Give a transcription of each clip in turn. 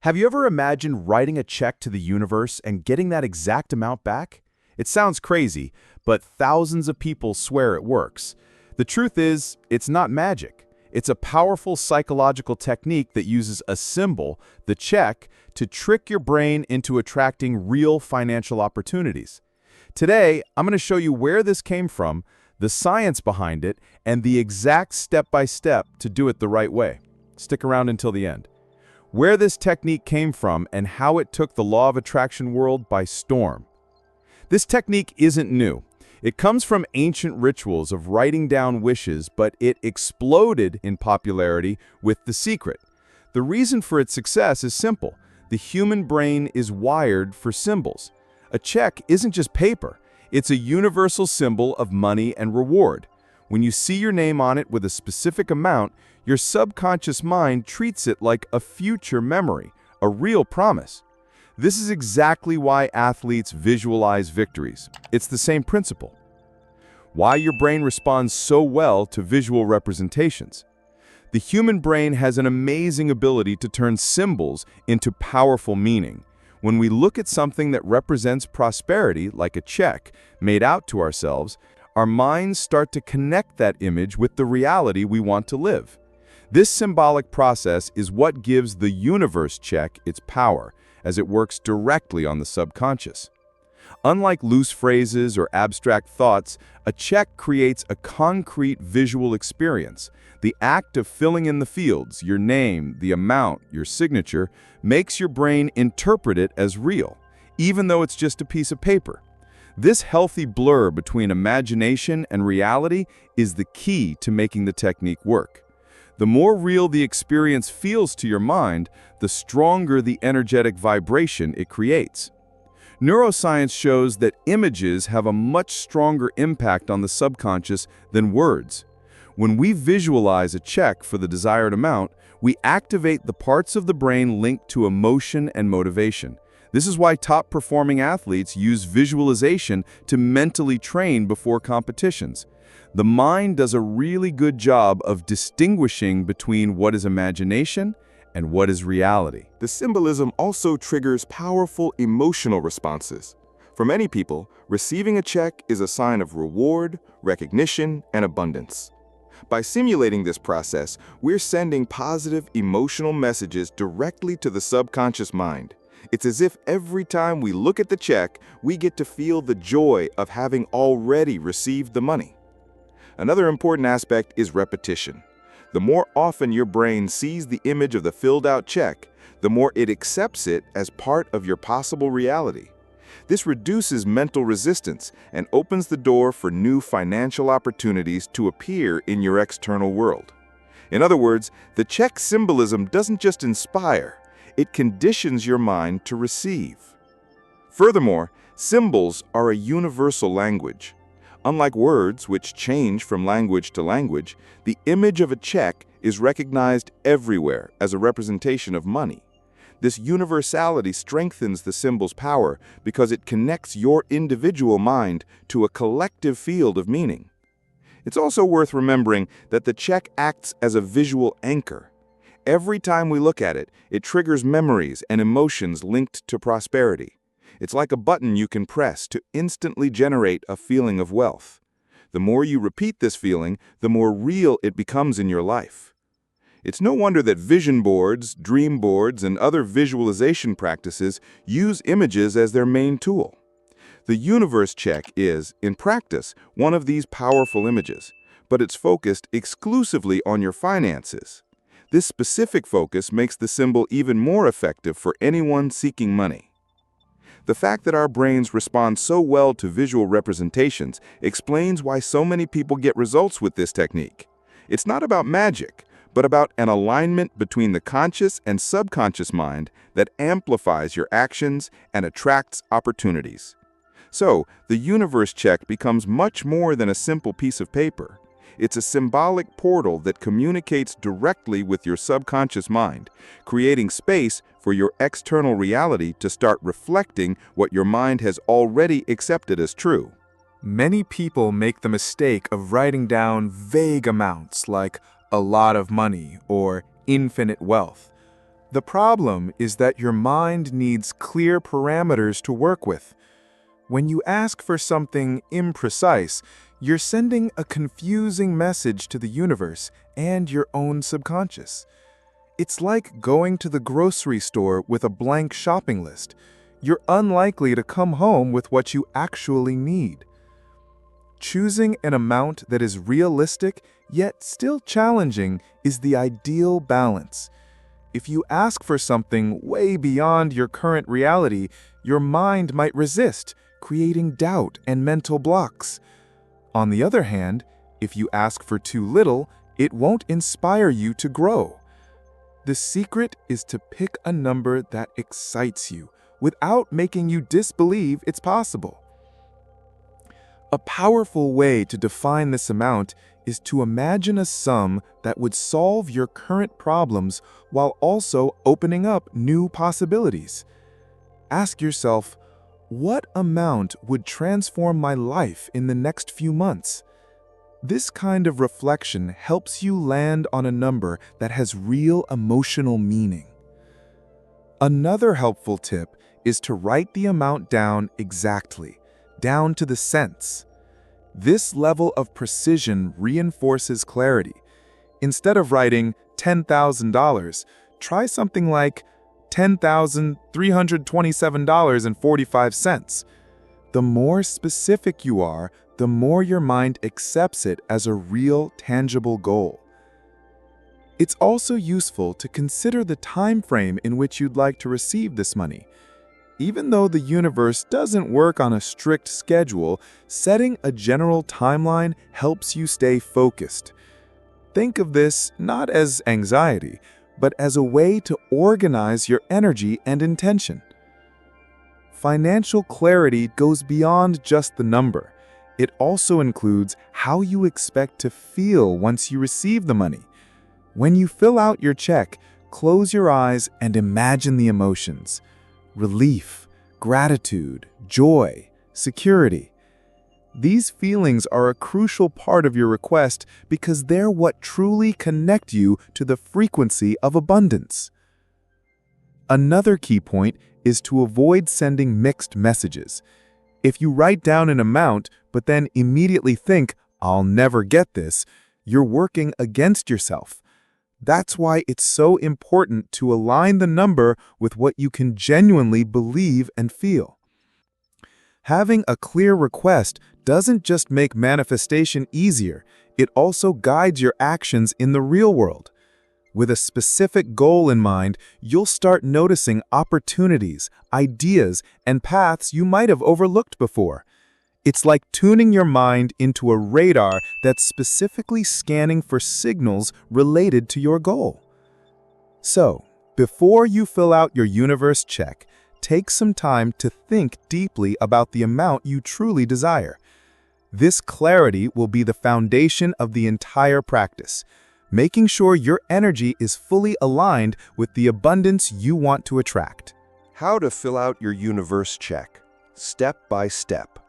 Have you ever imagined writing a check to the universe and getting that exact amount back? It sounds crazy, but thousands of people swear it works. The truth is, it's not magic. It's a powerful psychological technique that uses a symbol, the check, to trick your brain into attracting real financial opportunities. Today, I'm going to show you where this came from, the science behind it, and the exact step-by-step to do it the right way. Stick around until the end. Where this technique came from and how it took the law of attraction world by storm. This technique isn't new. It comes from ancient rituals of writing down wishes, but it exploded in popularity with The Secret. The reason for its success is simple. The human brain is wired for symbols. A check isn't just paper. It's a universal symbol of money and reward. When you see your name on it with a specific amount, your subconscious mind treats it like a future memory, a real promise. This is exactly why athletes visualize victories. It's the same principle. Why your brain responds so well to visual representations. The human brain has an amazing ability to turn symbols into powerful meaning. When we look at something that represents prosperity, like a check, made out to ourselves, our minds start to connect that image with the reality we want to live. This symbolic process is what gives the universe check its power, as it works directly on the subconscious. Unlike loose phrases or abstract thoughts, a check creates a concrete visual experience. The act of filling in the fields, your name, the amount, your signature, makes your brain interpret it as real, even though it's just a piece of paper. This healthy blur between imagination and reality is the key to making the technique work. The more real the experience feels to your mind, the stronger the energetic vibration it creates. Neuroscience shows that images have a much stronger impact on the subconscious than words. When we visualize a check for the desired amount, we activate the parts of the brain linked to emotion and motivation. This is why top-performing athletes use visualization to mentally train before competitions. The mind does a really good job of distinguishing between what is imagination and what is reality. The symbolism also triggers powerful emotional responses. For many people, receiving a check is a sign of reward, recognition, and abundance. By simulating this process, we're sending positive emotional messages directly to the subconscious mind. It's as if every time we look at the check, we get to feel the joy of having already received the money. Another important aspect is repetition. The more often your brain sees the image of the filled-out check, the more it accepts it as part of your possible reality. This reduces mental resistance and opens the door for new financial opportunities to appear in your external world. In other words, the check symbolism doesn't just inspire, it conditions your mind to receive. Furthermore, symbols are a universal language. Unlike words, which change from language to language, the image of a check is recognized everywhere as a representation of money. This universality strengthens the symbol's power because it connects your individual mind to a collective field of meaning. It's also worth remembering that the check acts as a visual anchor. Every time we look at it, it triggers memories and emotions linked to prosperity. It's like a button you can press to instantly generate a feeling of wealth. The more you repeat this feeling, the more real it becomes in your life. It's no wonder that vision boards, dream boards, and other visualization practices use images as their main tool. The universe check is, in practice, one of these powerful images, but it's focused exclusively on your finances. This specific focus makes the symbol even more effective for anyone seeking money. The fact that our brains respond so well to visual representations explains why so many people get results with this technique. It's not about magic, but about an alignment between the conscious and subconscious mind that amplifies your actions and attracts opportunities. So, the universe check becomes much more than a simple piece of paper. It's a symbolic portal that communicates directly with your subconscious mind, creating space for your external reality to start reflecting what your mind has already accepted as true. Many people make the mistake of writing down vague amounts like a lot of money or infinite wealth. The problem is that your mind needs clear parameters to work with. When you ask for something imprecise, you're sending a confusing message to the universe and your own subconscious. It's like going to the grocery store with a blank shopping list. You're unlikely to come home with what you actually need. Choosing an amount that is realistic yet still challenging is the ideal balance. If you ask for something way beyond your current reality, your mind might resist, creating doubt and mental blocks. On the other hand, if you ask for too little, it won't inspire you to grow. The secret is to pick a number that excites you without making you disbelieve it's possible. A powerful way to define this amount is to imagine a sum that would solve your current problems while also opening up new possibilities. Ask yourself, what amount would transform my life in the next few months? This kind of reflection helps you land on a number that has real emotional meaning. Another helpful tip is to write the amount down exactly, down to the cents. This level of precision reinforces clarity. Instead of writing $10,000, try something like $10,327.45. The more specific you are, the more your mind accepts it as a real, tangible goal. It's also useful to consider the time frame in which you'd like to receive this money. Even though the universe doesn't work on a strict schedule, setting a general timeline helps you stay focused. Think of this not as anxiety, but as a way to organize your energy and intention. Financial clarity goes beyond just the number. It also includes how you expect to feel once you receive the money. When you fill out your check, close your eyes and imagine the emotions: relief, gratitude, joy, security. These feelings are a crucial part of your request because they're what truly connect you to the frequency of abundance. Another key point is to avoid sending mixed messages. If you write down an amount but then immediately think, "I'll never get this," you're working against yourself. That's why it's so important to align the number with what you can genuinely believe and feel. Having a clear request doesn't just make manifestation easier, it also guides your actions in the real world. With a specific goal in mind, you'll start noticing opportunities, ideas, and paths you might have overlooked before. It's like tuning your mind into a radar that's specifically scanning for signals related to your goal. So, before you fill out your universe check, take some time to think deeply about the amount you truly desire. This clarity will be the foundation of the entire practice, making sure your energy is fully aligned with the abundance you want to attract. How to fill out your universe check, step by step.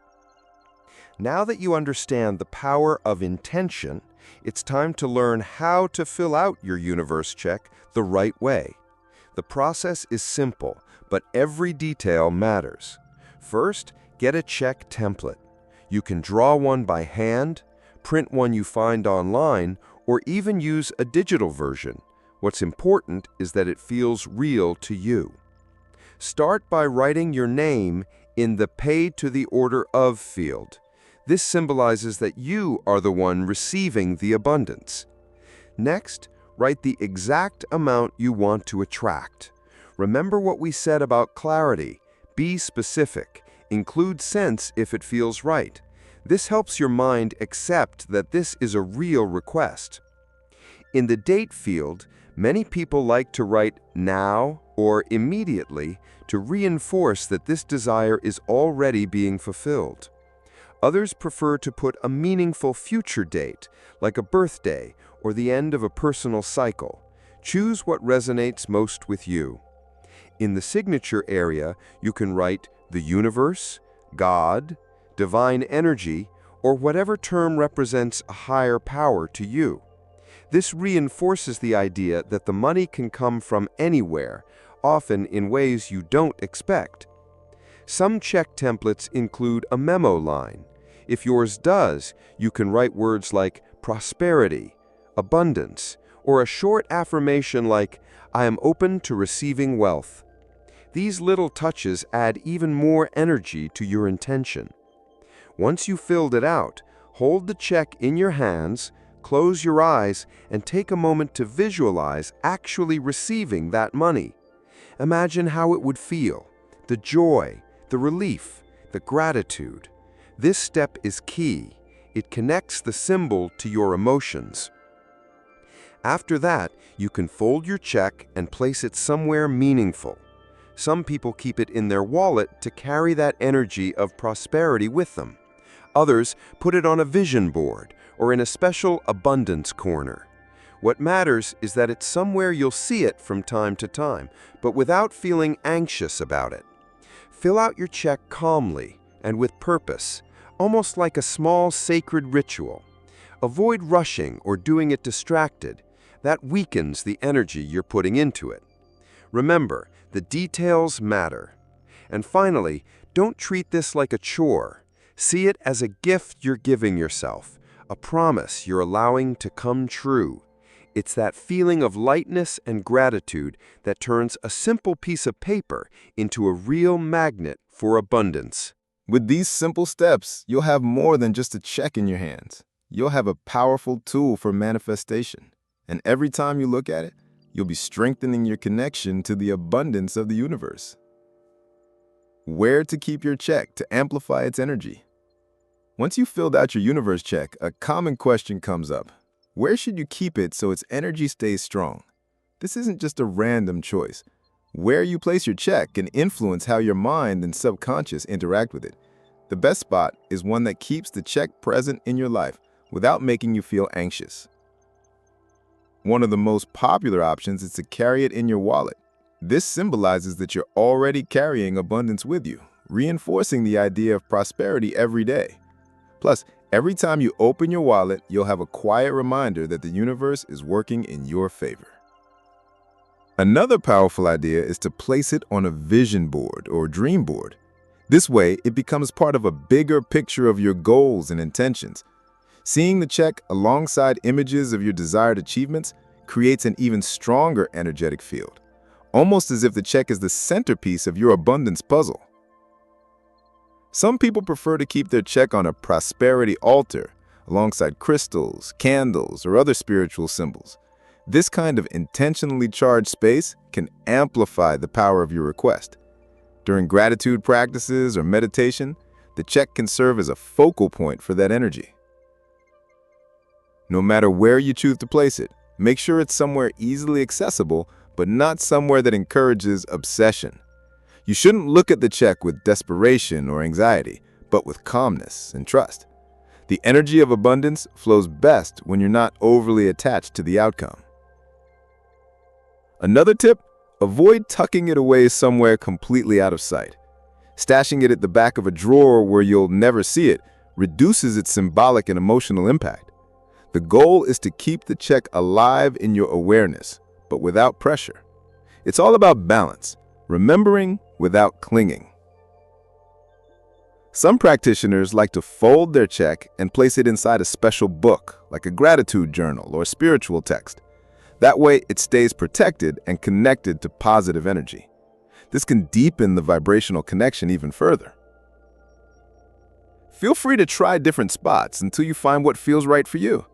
Now that you understand the power of intention, it's time to learn how to fill out your universe check the right way. The process is simple, but every detail matters. First, get a check template. You can draw one by hand, print one you find online, or even use a digital version. What's important is that it feels real to you. Start by writing your name in the Paid to the Order of field. This symbolizes that you are the one receiving the abundance. Next, write the exact amount you want to attract. Remember what we said about clarity. Be specific. Include cents if it feels right. This helps your mind accept that this is a real request. In the date field, many people like to write now or immediately to reinforce that this desire is already being fulfilled. Others prefer to put a meaningful future date, like a birthday or the end of a personal cycle. Choose what resonates most with you. In the signature area, you can write the universe, God, divine energy, or whatever term represents a higher power to you. This reinforces the idea that the money can come from anywhere, often in ways you don't expect. Some check templates include a memo line. If yours does, you can write words like prosperity, abundance, or a short affirmation like, I am open to receiving wealth. These little touches add even more energy to your intention. Once you filled it out, hold the check in your hands, close your eyes, and take a moment to visualize actually receiving that money. Imagine how it would feel, the joy, the relief, the gratitude. This step is key. It connects the symbol to your emotions. After that, you can fold your check and place it somewhere meaningful. Some people keep it in their wallet to carry that energy of prosperity with them. Others put it on a vision board or in a special abundance corner. What matters is that it's somewhere you'll see it from time to time, but without feeling anxious about it. Fill out your check calmly and with purpose, almost like a small sacred ritual. Avoid rushing or doing it distracted. That weakens the energy you're putting into it. Remember, the details matter. And finally, don't treat this like a chore. See it as a gift you're giving yourself, a promise you're allowing to come true. It's that feeling of lightness and gratitude that turns a simple piece of paper into a real magnet for abundance. With these simple steps, you'll have more than just a check in your hands. You'll have a powerful tool for manifestation. And every time you look at it, you'll be strengthening your connection to the abundance of the universe. Where to keep your check to amplify its energy? Once you've filled out your universe check, a common question comes up. Where should you keep it so its energy stays strong? This isn't just a random choice. Where you place your check can influence how your mind and subconscious interact with it. The best spot is one that keeps the check present in your life without making you feel anxious. One of the most popular options is to carry it in your wallet. This symbolizes that you're already carrying abundance with you, reinforcing the idea of prosperity every day. Plus, every time you open your wallet, you'll have a quiet reminder that the universe is working in your favor. Another powerful idea is to place it on a vision board or dream board. This way, it becomes part of a bigger picture of your goals and intentions. Seeing the check alongside images of your desired achievements creates an even stronger energetic field, almost as if the check is the centerpiece of your abundance puzzle. Some people prefer to keep their check on a prosperity altar, alongside crystals, candles, or other spiritual symbols. This kind of intentionally charged space can amplify the power of your request. During gratitude practices or meditation, the check can serve as a focal point for that energy. No matter where you choose to place it, make sure it's somewhere easily accessible, but not somewhere that encourages obsession. You shouldn't look at the check with desperation or anxiety, but with calmness and trust. The energy of abundance flows best when you're not overly attached to the outcome. Another tip, avoid tucking it away somewhere completely out of sight. Stashing it at the back of a drawer where you'll never see it reduces its symbolic and emotional impact. The goal is to keep the check alive in your awareness, but without pressure. It's all about balance, remembering without clinging. Some practitioners like to fold their check and place it inside a special book, like a gratitude journal or spiritual text. That way, it stays protected and connected to positive energy. This can deepen the vibrational connection even further. Feel free to try different spots until you find what feels right for you.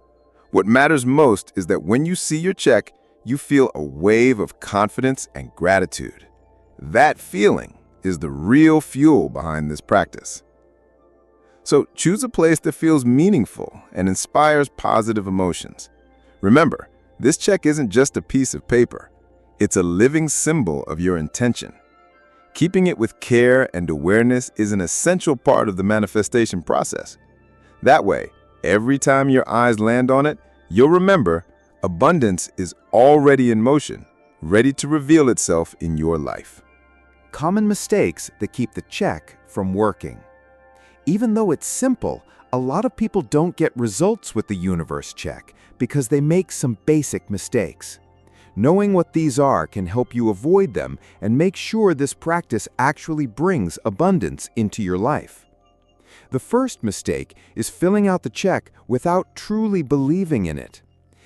What matters most is that when you see your check, you feel a wave of confidence and gratitude. That feeling is the real fuel behind this practice. So choose a place that feels meaningful and inspires positive emotions. Remember, this check isn't just a piece of paper. It's a living symbol of your intention. Keeping it with care and awareness is an essential part of the manifestation process. That way, every time your eyes land on it, you'll remember abundance is already in motion, ready to reveal itself in your life. Common mistakes that keep the check from working. Even though it's simple, A lot of people don't get results with the universe check because they make some basic mistakes. Knowing what these are can help you avoid them and make sure this practice actually brings abundance into your life. The first mistake is filling out the check without truly believing in it.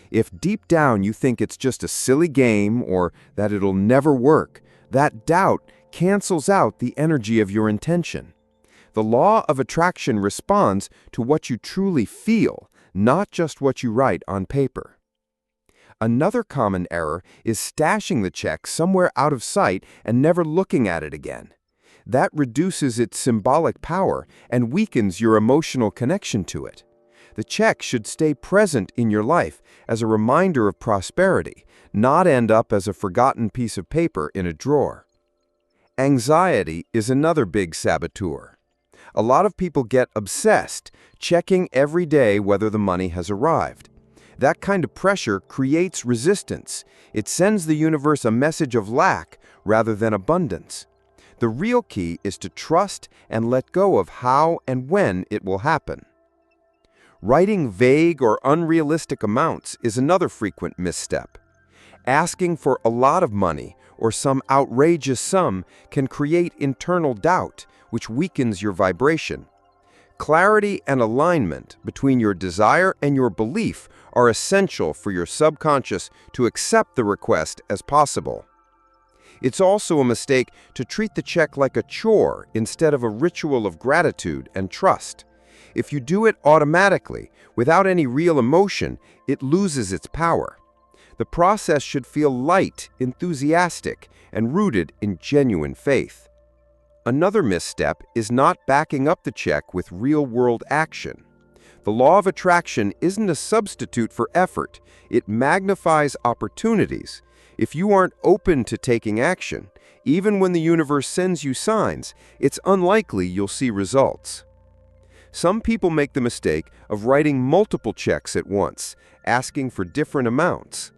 If deep down you think it's just a silly game or that it'll never work, that doubt cancels out the energy of your intention. The law of attraction responds to what you truly feel, not just what you write on paper. Another common error is stashing the check somewhere out of sight and never looking at it again. That reduces its symbolic power and weakens your emotional connection to it. The check should stay present in your life as a reminder of prosperity, not end up as a forgotten piece of paper in a drawer. Anxiety is another big saboteur. A lot of people get obsessed, checking every day whether the money has arrived. That kind of pressure creates resistance. It sends the universe a message of lack rather than abundance. The real key is to trust and let go of how and when it will happen. Writing vague or unrealistic amounts is another frequent misstep. Asking for a lot of money or some outrageous sum can create internal doubt, which weakens your vibration. Clarity and alignment between your desire and your belief are essential for your subconscious to accept the request as possible. It's also a mistake to treat the check like a chore instead of a ritual of gratitude and trust. If you do it automatically, without any real emotion, it loses its power. The process should feel light, enthusiastic, and rooted in genuine faith. Another misstep is not backing up the check with real-world action. The law of attraction isn't a substitute for effort. It magnifies opportunities. If you aren't open to taking action, even when the universe sends you signs, it's unlikely you'll see results. Some people make the mistake of writing multiple checks at once, asking for different amounts.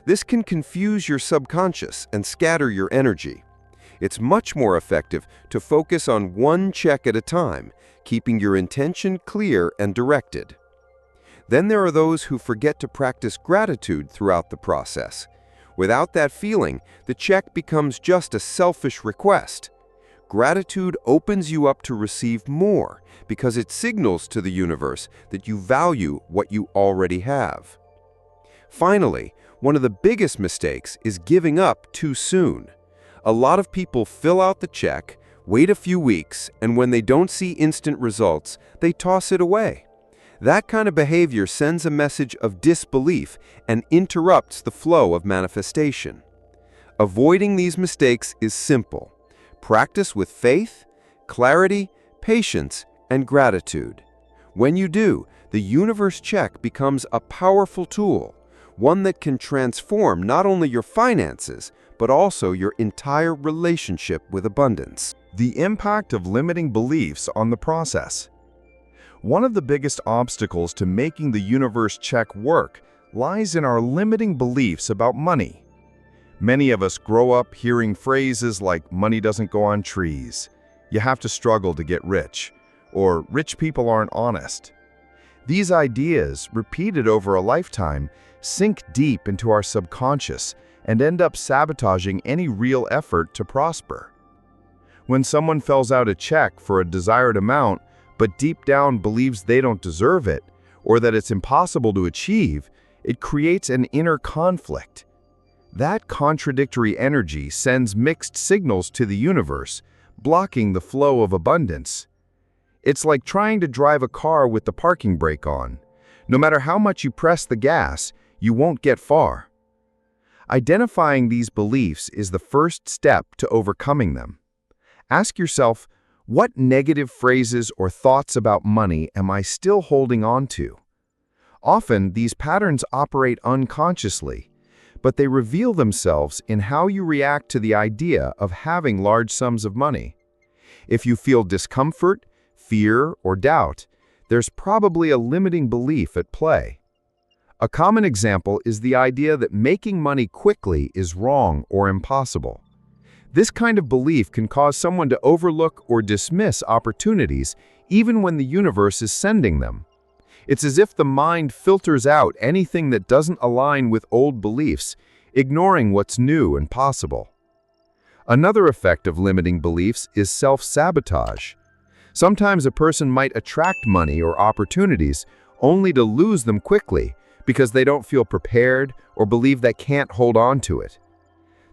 This can confuse your subconscious and scatter your energy. It's much more effective to focus on one check at a time, keeping your intention clear and directed. Then there are those who forget to practice gratitude throughout the process. Without that feeling, the check becomes just a selfish request. Gratitude opens you up to receive more because it signals to the universe that you value what you already have. Finally, one of the biggest mistakes is giving up too soon. A lot of people fill out the check, wait a few weeks, and when they don't see instant results, they toss it away. That kind of behavior sends a message of disbelief and interrupts the flow of manifestation. Avoiding these mistakes is simple. Practice with faith, clarity, patience, and gratitude. When you do, the universe check becomes a powerful tool, one that can transform not only your finances, but also your entire relationship with abundance. The impact of limiting beliefs on the process. One of the biggest obstacles to making the universe check work lies in our limiting beliefs about money. Many of us grow up hearing phrases like money doesn't go on trees, you have to struggle to get rich, or rich people aren't honest. These ideas, repeated over a lifetime, sink deep into our subconscious and end up sabotaging any real effort to prosper. When someone fills out a check for a desired amount, but deep down believes they don't deserve it, or that it's impossible to achieve, it creates an inner conflict. That contradictory energy sends mixed signals to the universe, blocking the flow of abundance. It's like trying to drive a car with the parking brake on. No matter how much you press the gas, you won't get far. Identifying these beliefs is the first step to overcoming them. Ask yourself, what negative phrases or thoughts about money am I still holding on to? Often, these patterns operate unconsciously, but they reveal themselves in how you react to the idea of having large sums of money. If you feel discomfort, fear, or doubt, there's probably a limiting belief at play. A common example is the idea that making money quickly is wrong or impossible. This kind of belief can cause someone to overlook or dismiss opportunities even when the universe is sending them. It's as if the mind filters out anything that doesn't align with old beliefs, ignoring what's new and possible. Another effect of limiting beliefs is self-sabotage. Sometimes a person might attract money or opportunities only to lose them quickly because they don't feel prepared or believe they can't hold on to it.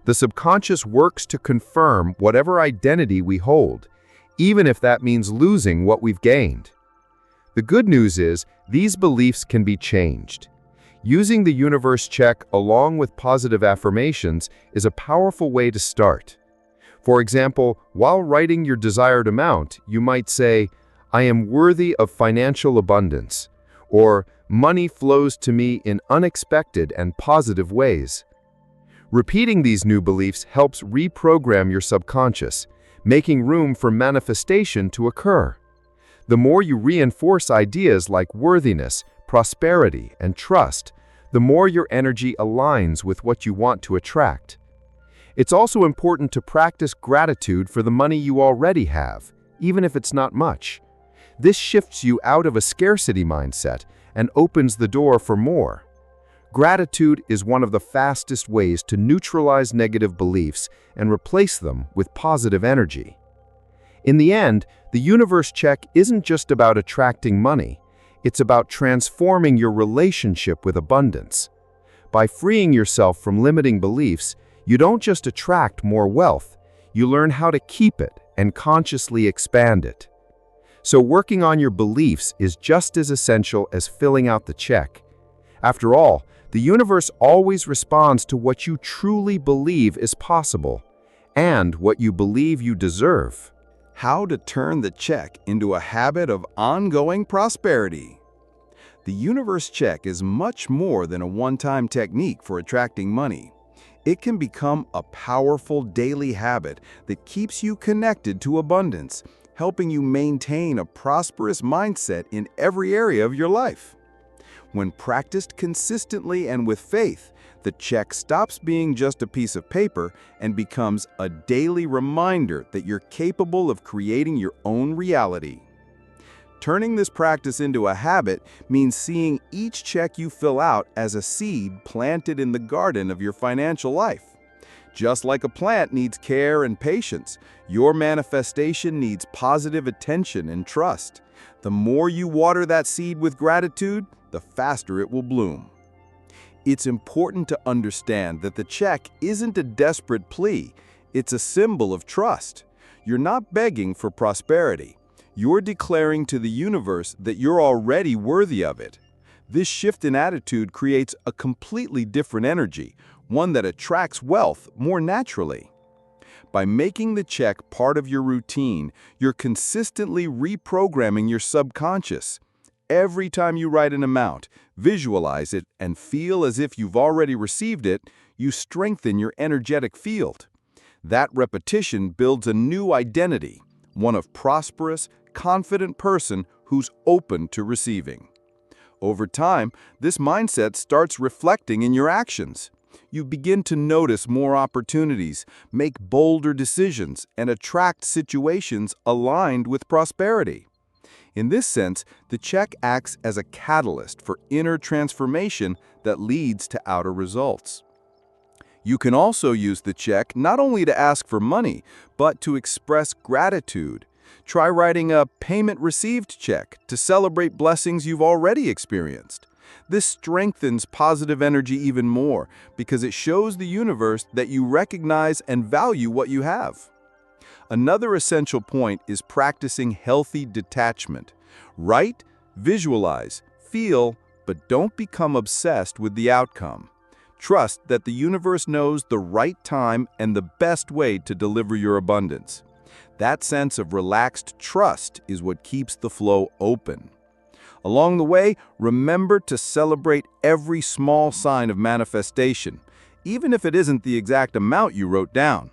The subconscious works to confirm whatever identity we hold, even if that means losing what we've gained. The good news is these beliefs can be changed. Using the universe check along with positive affirmations is a powerful way to start. For example, while writing your desired amount, you might say, "I am worthy of financial abundance," or "Money flows to me in unexpected and positive ways." Repeating these new beliefs helps reprogram your subconscious, making room for manifestation to occur. The more you reinforce ideas like worthiness, prosperity, and trust, the more your energy aligns with what you want to attract. It's also important to practice gratitude for the money you already have, even if it's not much. This shifts you out of a scarcity mindset and opens the door for more. Gratitude is one of the fastest ways to neutralize negative beliefs and replace them with positive energy. In the end, the universe check isn't just about attracting money. It's about transforming your relationship with abundance. By freeing yourself from limiting beliefs, you don't just attract more wealth, you learn how to keep it and consciously expand it. So working on your beliefs is just as essential as filling out the check. After all, the universe always responds to what you truly believe is possible and what you believe you deserve. How to turn the check into a habit of ongoing prosperity. The universe check is much more than a one-time technique for attracting money. It can become a powerful daily habit that keeps you connected to abundance, helping you maintain a prosperous mindset in every area of your life. When practiced consistently and with faith, the check stops being just a piece of paper and becomes a daily reminder that you're capable of creating your own reality. Turning this practice into a habit means seeing each check you fill out as a seed planted in the garden of your financial life. Just like a plant needs care and patience, your manifestation needs positive attention and trust. The more you water that seed with gratitude, the faster it will bloom. It's important to understand that the check isn't a desperate plea, it's a symbol of trust. You're not begging for prosperity. You're declaring to the universe that you're already worthy of it. This shift in attitude creates a completely different energy, one that attracts wealth more naturally. By making the check part of your routine, you're consistently reprogramming your subconscious. Every time you write an amount, visualize it, and feel as if you've already received it, you strengthen your energetic field. That repetition builds a new identity, one of prosperous, confident person who's open to receiving. Over time, this mindset starts reflecting in your actions. You begin to notice more opportunities, make bolder decisions, and attract situations aligned with prosperity. In this sense, the check acts as a catalyst for inner transformation that leads to outer results. You can also use the check not only to ask for money, but to express gratitude. Try writing a payment received check to celebrate blessings you've already experienced. This strengthens positive energy even more because it shows the universe that you recognize and value what you have. Another essential point is practicing healthy detachment. Write, visualize, feel, but don't become obsessed with the outcome. Trust that the universe knows the right time and the best way to deliver your abundance. That sense of relaxed trust is what keeps the flow open. Along the way, remember to celebrate every small sign of manifestation, even if it isn't the exact amount you wrote down.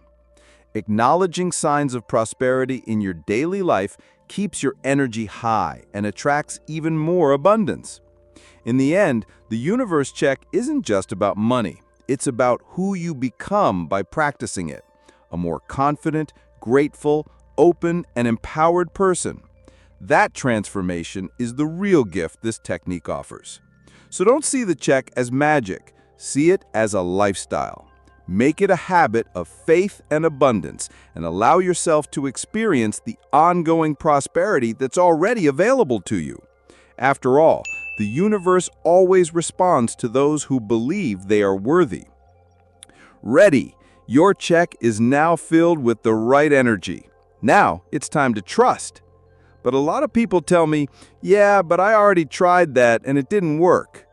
Acknowledging signs of prosperity in your daily life keeps your energy high and attracts even more abundance. In the end, the universe check isn't just about money. It's about who you become by practicing it. a more confident, grateful, open, and empowered person. That transformation is the real gift this technique offers. So don't see the check as magic. See it as a lifestyle. Make it a habit of faith and abundance, and allow yourself to experience the ongoing prosperity that's already available to you. After all, the universe always responds to those who believe they are worthy. Ready! Your check is now filled with the right energy. Now it's time to trust. But a lot of people tell me, yeah, but I already tried that and it didn't work.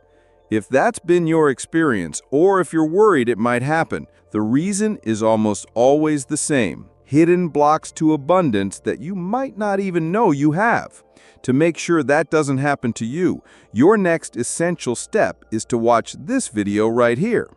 If that's been your experience, or if you're worried it might happen, the reason is almost always the same: hidden blocks to abundance that you might not even know you have. To make sure that doesn't happen to you, your next essential step is to watch this video right here.